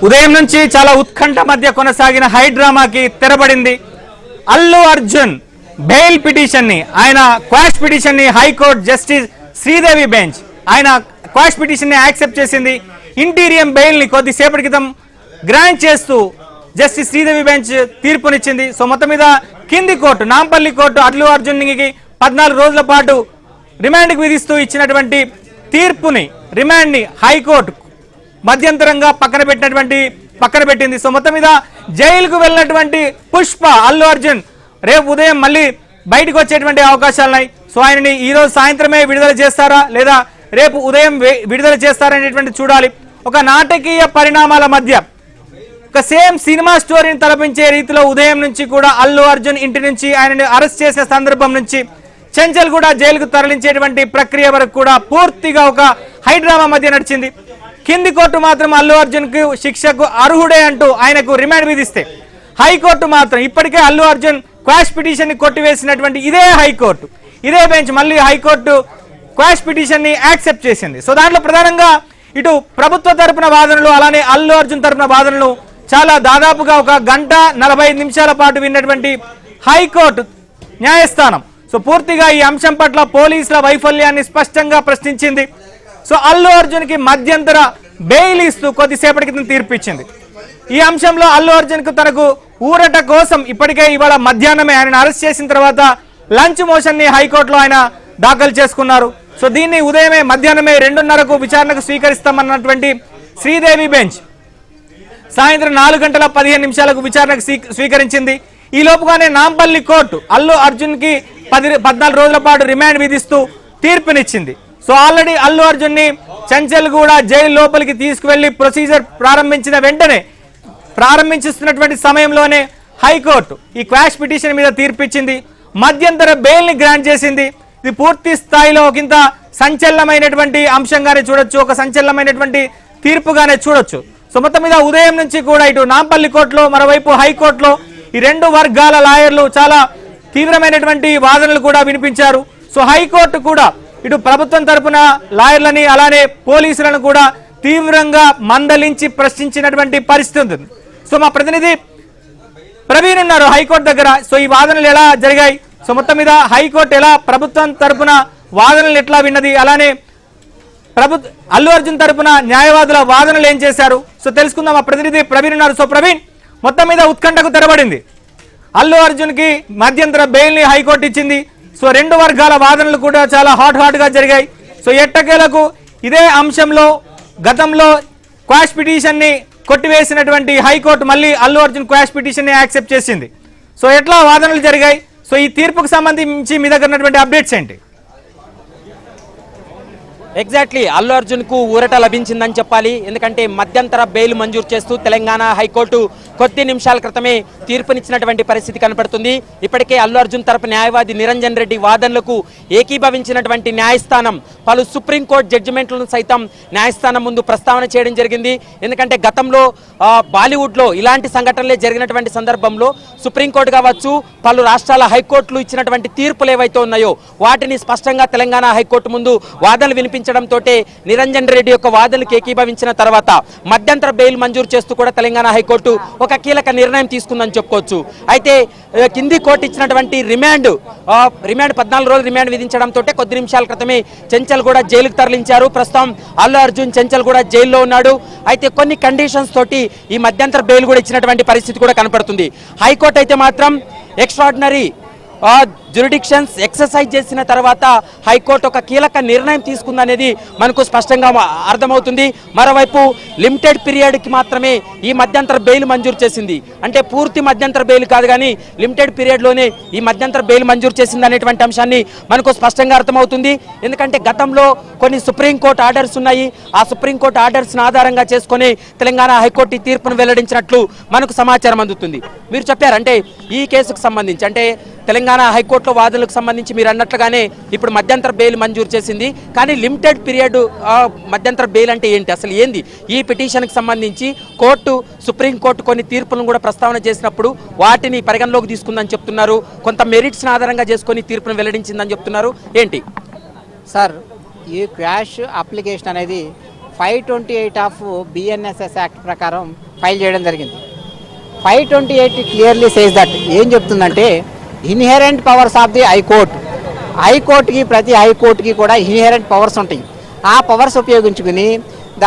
ఉదయం నుంచి చాలా ఉత్కంఠ మధ్య కొనసాగిన హై డ్రామాకి తెరపడింది. అల్లు అర్జున్ బెయిల్ పిటిషన్ ని ఆయన క్వాష్ పిటిషన్ ని హైకోర్టు జస్టిస్ శ్రీదేవి బెంచ్ ఆయన క్వాష్ పిటిషన్ ని యాక్సెప్ట్ చేసింది. ఇంటీరియం బెయిల్ ని కొద్దిసేపటి క్రితం గ్రాంట్ చేస్తూ జస్టిస్ శ్రీదేవి బెంచ్ తీర్పునిచ్చింది. సో మొత్తం మీద కింది కోర్టు నాంపల్లి కోర్టు అల్లు అర్జున్ కి 14 రోజుల పాటు రిమాండ్కి విధిస్తూ ఇచ్చినటువంటి తీర్పుని రిమాండ్ ని హైకోర్టు మధ్యంతరంగా పక్కన పెట్టింది. సో మొత్తం మీద జైలుకు వెళ్ళినటువంటి పుష్ప అల్లు అర్జున్ రేపు ఉదయం మళ్ళీ బయటకు వచ్చేటువంటి అవకాశాలున్నాయి. సో ఆయనని ఈ రోజు సాయంత్రమే విడుదల చేస్తారా లేదా రేపు ఉదయం విడుదల చేస్తారా అనేటువంటి చూడాలి. ఒక నాటకీయ పరిణామాల మధ్య ఒక సేమ్ సినిమా స్టోరీని తలపించే రీతిలో ఉదయం నుంచి కూడా అల్లు అర్జున్ ఇంటి నుంచి ఆయనని అరెస్ట్ చేసే సందర్భం నుంచి చెంచల్ కూడా జైలుకు తరలించేటువంటి ప్రక్రియ వరకు కూడా పూర్తిగా ఒక హైడ్రామా మధ్య నడిచింది. కింది కోర్టు మాత్రం అల్లు అర్జున్ కు శిక్షకు అర్హుడే అంటూ ఆయనకు రిమాండ్ విధిస్తే హైకోర్టు మాత్రం ఇప్పటికే అల్లు అర్జున్ క్వాష్ పిటిషన్ ని కొట్టివేసినటువంటి ఇదే హైకోర్టు ఇదే బెంచ్ మళ్ళీ హైకోర్టు క్వాష్ పిటిషన్ ని యాక్సెప్ట్ చేసింది. సో దాంట్లో ప్రధానంగా ఇటు ప్రభుత్వ తరపున వాదనలు అలానే అల్లు అర్జున్ తరపున వాదనలు చాలా దాదాపుగా 1:45 నిమిషాల పాటు విన్నటువంటి హైకోర్టు న్యాయస్థానం సో పూర్తిగా ఈ అంశం పట్ల పోలీసుల వైఫల్యాన్ని స్పష్టంగా ప్రశ్నించింది. సో అల్లు అర్జున్ కి మధ్యంతర బెయిల్ ఇస్తూ కొద్దిసేపటి క్రితం తీర్పిచ్చింది. ఈ అంశంలో అల్లు అర్జున్ కు తనకు ఊరట కోసం ఇప్పటికే ఇవాళ మధ్యాహ్నమే ఆయన అరెస్ట్ చేసిన తర్వాత లంచ్ మోషన్ ని హైకోర్టులో ఆయన దాఖలు చేసుకున్నారు. సో దీన్ని ఉదయమే మధ్యాహ్నమే 2:30కు విచారణకు స్వీకరిస్తామన్నటువంటి శ్రీదేవి బెంచ్ సాయంత్రం 4:15 విచారణకు స్వీకరించింది. ఈ లోపుగానే నాంపల్లి కోర్టు అల్లు అర్జున్ కి 14 రోజుల పాటు రిమాండ్ విధిస్తూ తీర్పునిచ్చింది. సో ఆల్రెడీ అల్లు అర్జున్ ని చెంచల్ కూడా జైలు లోపలికి తీసుకువెళ్లి ప్రొసీజర్ ప్రారంభించిస్తున్నటువంటి సమయంలోనే హైకోర్టు ఈ క్వాష్ పిటిషన్ మీద తీర్పిచ్చింది. మధ్యంతర బెయిల్ ని గ్రాంట్ చేసింది. ఇది పూర్తి స్థాయిలో ఒకంత సంచలనమైనటువంటి అంశంగానే చూడొచ్చు, ఒక సంచలనమైనటువంటి తీర్పుగానే చూడొచ్చు. సో మొత్తం మీద ఉదయం నుంచి కూడా ఇటు నాంపల్లి కోర్టులో మరోవైపు హైకోర్టులో ఈ రెండు వర్గాల లాయర్లు చాలా తీవ్రమైనటువంటి వాదనలు కూడా వినిపించారు. సో హైకోర్టు కూడా ఇటు ప్రభుత్వం తరపున లాయర్లని అలానే పోలీసులను కూడా తీవ్రంగా మందలించి ప్రశ్నించినటువంటి పరిస్థితి ఉంది. సో మా ప్రతినిధి ప్రవీణ్ ఉన్నారు హైకోర్టు దగ్గర. సో ఈ వాదనలు ఎలా జరిగాయి, సో మొత్తం మీద హైకోర్టు ఎలా ప్రభుత్వం తరపున వాదనలు ఎట్లా విన్నది, అలానే అల్లు అర్జున్ తరపున న్యాయవాదుల వాదనలు ఏం చేశారు, సో తెలుసుకుందాం. మా ప్రతినిధి ప్రవీణ్ ఉన్నారు. సో ప్రవీణ్, మొత్తం మీద ఉత్కంఠకు తెరబడింది. అల్లు అర్జున్ కి మధ్యంతర బెయిల్ ని హైకోర్టు ఇచ్చింది. సో రెండు వర్గాల వాదనలు కూడా చాలా హాట్ గా జరిగాయి. సో ఎట్టకేలకు ఇదే అంశంలో గతంలో క్వాష్ పిటిషన్ ని కొట్టివేసినటువంటి హైకోర్టు మళ్ళీ అల్లు అర్జున్ క్వాష్ పిటిషన్ ని యాక్సెప్ట్ చేసింది. సో ఎట్లా వాదనలు జరిగాయి, సో ఈ తీర్పుకు సంబంధించి మీ దగ్గర ఉన్నటువంటి అప్డేట్స్ ఏంటి? ఎగ్జాక్ట్లీ అల్లు అర్జున్ కు ఊరట లభించిందని చెప్పాలి. ఎందుకంటే మధ్యంతర బెయిల్ మంజూరు చేస్తూ తెలంగాణ హైకోర్టు కొద్ది నిమిషాల క్రితమే తీర్పునిచ్చినటువంటి పరిస్థితి కనపడుతుంది. ఇప్పటికే అల్లు అర్జున్ తరపు న్యాయవాది నిరంజన్ రెడ్డి వాదనలకు ఏకీభవించినటువంటి న్యాయస్థానం పలు సుప్రీంకోర్టు జడ్జిమెంట్లను సైతం న్యాయస్థానం ముందు ప్రస్తావన చేయడం జరిగింది. ఎందుకంటే గతంలో బాలీవుడ్లో ఇలాంటి సంఘటనలే జరిగినటువంటి సందర్భంలో సుప్రీంకోర్టు కావచ్చు పలు రాష్ట్రాల హైకోర్టులు ఇచ్చినటువంటి తీర్పులు ఏవైతే ఉన్నాయో వాటిని స్పష్టంగా తెలంగాణ హైకోర్టు ముందు వాదనలు వినిపించడంతో నిరంజన్ రెడ్డి యొక్క వాదనలకు ఏకీభవించిన తర్వాత మధ్యంతర బెయిల్ మంజూరు చేస్తూ కూడా తెలంగాణ హైకోర్టు ఒక కీలక నిర్ణయం తీసుకుందని చెప్పుకోవచ్చు. అయితే కింది కోర్టు ఇచ్చినటువంటి రిమాండ్ 14 రోజులు రిమాండ్ విధించడంతో కొద్ది నిమిషాల క్రితమే చెంచల్ కూడా జైలుకు తరలించారు. ప్రస్తుతం అల్లు అర్జున్ చెంచల్ కూడా జైల్లో ఉన్నాడు. అయితే కొన్ని కండిషన్స్ తోటి ఈ మధ్యంతర బెయిల్ కూడా ఇచ్చినటువంటి పరిస్థితి కూడా కనపడుతుంది. హైకోర్టు అయితే మాత్రం ఎక్స్ట్రాడినరీ జ్యూరిడిక్షన్స్ ఎక్సర్సైజ్ చేసిన తర్వాత హైకోర్టు ఒక కీలక నిర్ణయం తీసుకుందనేది మనకు స్పష్టంగా అర్థమవుతుంది. మరోవైపు లిమిటెడ్ పీరియడ్కి మాత్రమే ఈ మధ్యంతర బెయిల్ మంజూరు చేసింది. అంటే పూర్తి మధ్యంతర బెయిల్ కాదు కానీ లిమిటెడ్ పీరియడ్లోనే ఈ మధ్యంతర బెయిల్ మంజూరు చేసింది అనేటువంటి అంశాన్ని మనకు స్పష్టంగా అర్థమవుతుంది. ఎందుకంటే గతంలో కొన్ని సుప్రీంకోర్టు ఆర్డర్స్ ఉన్నాయి. ఆ సుప్రీంకోర్టు ఆర్డర్స్ని ఆధారంగా చేసుకొని తెలంగాణ హైకోర్టు తీర్పును వెల్లడించినట్లు మనకు సమాచారం అందుతుంది. మీరు చెప్పారంటే ఈ కేసుకు సంబంధించి అంటే తెలంగాణ హైకోర్టులో వాదనలకు సంబంధించి మీరు అన్నట్లుగానే ఇప్పుడు మధ్యంతర బెయిల్ మంజూరు చేసింది. కానీ లిమిటెడ్ పీరియడ్ మధ్యంతర బెయిల్ అంటే ఏంటి, అసలు ఏంది ఈ పిటిషన్కి సంబంధించి సుప్రీంకోర్టు కొన్ని తీర్పులను కూడా ప్రస్తావన చేసినప్పుడు వాటిని పరిగణలోకి తీసుకుందని చెప్తున్నారు. కొంత మెరిట్స్ని ఆధారంగా చేసుకొని తీర్పును వెల్లడించిందని చెప్తున్నారు. ఏంటి సార్ ఈ క్వాష్ అప్లికేషన్ అనేది 528 ఆఫ్ BNSS యాక్ట్ ప్రకారం ఫైల్ చేయడం జరిగింది. 528 క్లియర్లీ సేస్ దట్ ఏం చెప్తుందంటే ఇన్హెరెంట్ పవర్స్ ఆఫ్ ది హైకోర్టుకి ప్రతి హైకోర్టుకి కూడా ఇన్హెరెంట్ పవర్స్ ఉంటాయి. ఆ పవర్స్ ఉపయోగించుకుని ద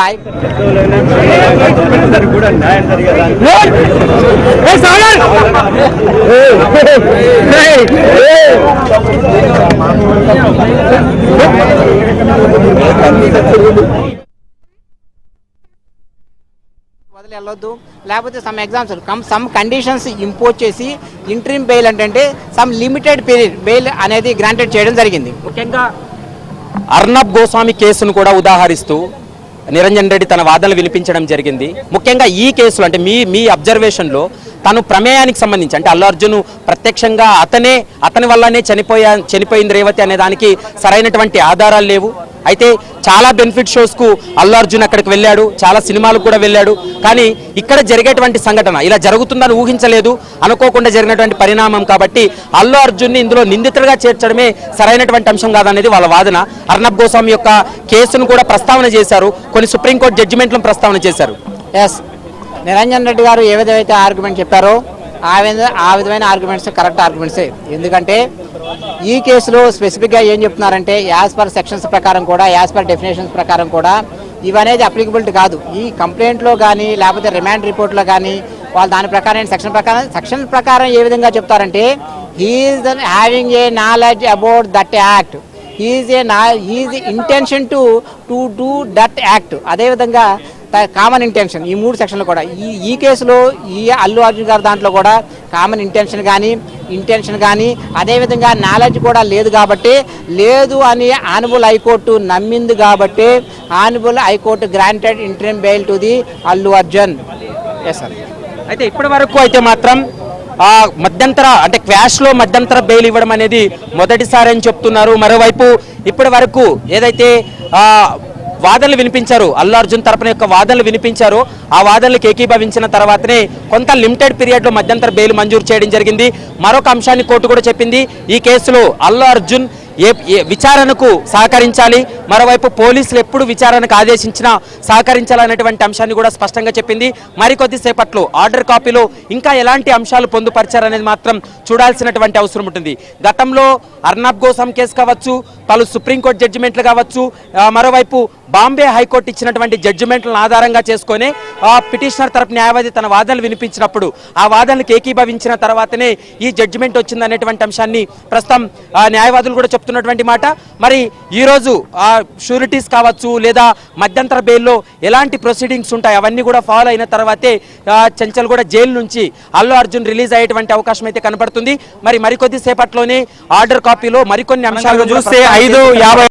వదిలి వెళ్ళొద్దు, లేకపోతే some exams some conditions impose చేసి ఇంట్రీమ్ బెయిల్ అంటే సమ్ లిమిటెడ్ పీరియడ్ బెయిల్ అనేది గ్రాంటెడ్ చేయడం జరిగింది. ముఖ్యంగా అర్నబ్ గోస్వామి కేసును కూడా ఉదాహరిస్తూ నిరంజన్ రెడ్డి తన వాదనలు వినిపించడం జరిగింది. ముఖ్యంగా ఈ కేసులో అంటే మీ అబ్జర్వేషన్లో తను ప్రమేయానికి సంబంధించి అంటే అల్లు అర్జున్ ప్రత్యక్షంగా అతని వల్లనే చనిపోయింది రేవతి అనే దానికి సరైనటువంటి ఆధారాలు లేవు. అయితే చాలా బెనిఫిట్ షోస్కు అల్లు అర్జున్ అక్కడికి వెళ్ళాడు, చాలా సినిమాలకు కూడా వెళ్ళాడు. కానీ ఇక్కడ జరిగేటువంటి సంఘటన ఇలా జరుగుతుందని ఊహించలేదు, అనుకోకుండా జరిగినటువంటి పరిణామం. కాబట్టి అల్లు అర్జున్ని ఇందులో నిందితుడిగా చేర్చడమే సరైనటువంటి అంశం కాదనేది వాళ్ళ వాదన. అర్నబ్ గోస్వామి యొక్క కేసును కూడా ప్రస్తావన చేశారు, కొన్ని సుప్రీంకోర్టు జడ్జిమెంట్లను ప్రస్తావన చేశారు. ఎస్, నిరంజన్ రెడ్డి గారు ఏ విధమైతే ఆర్గ్యుమెంట్ చెప్పారో ఆ విధమైన ఆర్గ్యుమెంట్స్ కరెక్ట్ ఆర్గ్యుమెంట్సే. ఎందుకంటే ఈ కేసులో స్పెసిఫిక్గా ఏం చెప్తున్నారంటే యాజ్ పర్ సెక్షన్స్ ప్రకారం కూడా, యాజ్ పర్ డెఫినేషన్స్ ప్రకారం కూడా ఇవనేది అప్లికబిలిటీ కాదు. ఈ కంప్లైంట్లో కానీ లేకపోతే రిమాండ్ రిపోర్ట్లో కానీ వాళ్ళు దాని ప్రకారం సెక్షన్ ప్రకారం ఏ విధంగా చెప్తారంటే he is having a knowledge about that act, he is intention to do that act. అదేవిధంగా కామన్ ఇంటెన్షన్, ఈ 3 సెక్షన్లు కూడా ఈ కేసులో ఈ అల్లు అర్జున్ గారి దాంట్లో కూడా కామన్ ఇంటెన్షన్ కానీ అదేవిధంగా నాలెడ్జ్ కూడా లేదు. కాబట్టి లేదు అని ఆనరబుల్ హైకోర్టు నమ్మింది కాబట్టి honourable high court granted interim bail to the Allu Arjun. Yes sir. అయితే ఇప్పటి వరకు అయితే మాత్రం మధ్యంతర అంటే క్వాష్లో మధ్యంతర బెయిల్ ఇవ్వడం అనేది మొదటిసారి అని చెప్తున్నారు. మరోవైపు ఇప్పటి వరకు ఏదైతే వాదనలు వినిపించారు, అల్లు అర్జున్ తరపున యొక్క వాదనలు వినిపించారు, ఆ వాదనలకు ఏకీభవించిన తర్వాతనే కొంత లిమిటెడ్ పీరియడ్లో మధ్యంతర బెయిల్ మంజూరు చేయడం జరిగింది. మరొక అంశాన్ని కోర్టు కూడా చెప్పింది, ఈ కేసులో అల్లు అర్జున్ విచారణకు సహకరించాలి, మరోవైపు పోలీసులు ఎప్పుడు విచారణకు ఆదేశించినా సహకరించాలనేటువంటి అంశాన్ని కూడా స్పష్టంగా చెప్పింది. మరికొద్దిసేపట్లో ఆర్డర్ కాపీలో ఇంకా ఎలాంటి అంశాలు పొందుపరిచారనేది మాత్రం చూడాల్సినటువంటి అవసరం ఉంటుంది. గతంలో అర్నబ్ గోస్వామి కేసు కావచ్చు, పలు సుప్రీంకోర్టు జడ్జిమెంట్లు కావచ్చు, మరోవైపు బాంబే హైకోర్టు ఇచ్చినటువంటి జడ్జిమెంట్లను ఆధారంగా చేసుకొని పిటిషనర్ తరపు న్యాయవాది తన వాదనలు వినిపించినప్పుడు ఆ వాదనలకు ఏకీభవించిన తర్వాతనే ఈ జడ్జిమెంట్ వచ్చిందనేటువంటి అంశాన్ని ప్రస్తుతం న్యాయవాదులు కూడా చెప్తున్నటువంటి మాట. మరి ఈరోజు షూరిటీస్ కావచ్చు లేదా మధ్యంతర బెయిల్లో ఎలాంటి ప్రొసీడింగ్స్ ఉంటాయి అవన్నీ కూడా ఫాలో అయిన తర్వాతే చెంచల్ కూడా జైలు నుంచి అల్లు అర్జున్ రిలీజ్ అయ్యేటువంటి అవకాశం అయితే కనబడుతుంది. మరికొద్ది సేపట్లోనే ఆర్డర్ కాపీలో మరికొన్ని అంశాలు చూస్తే 5:50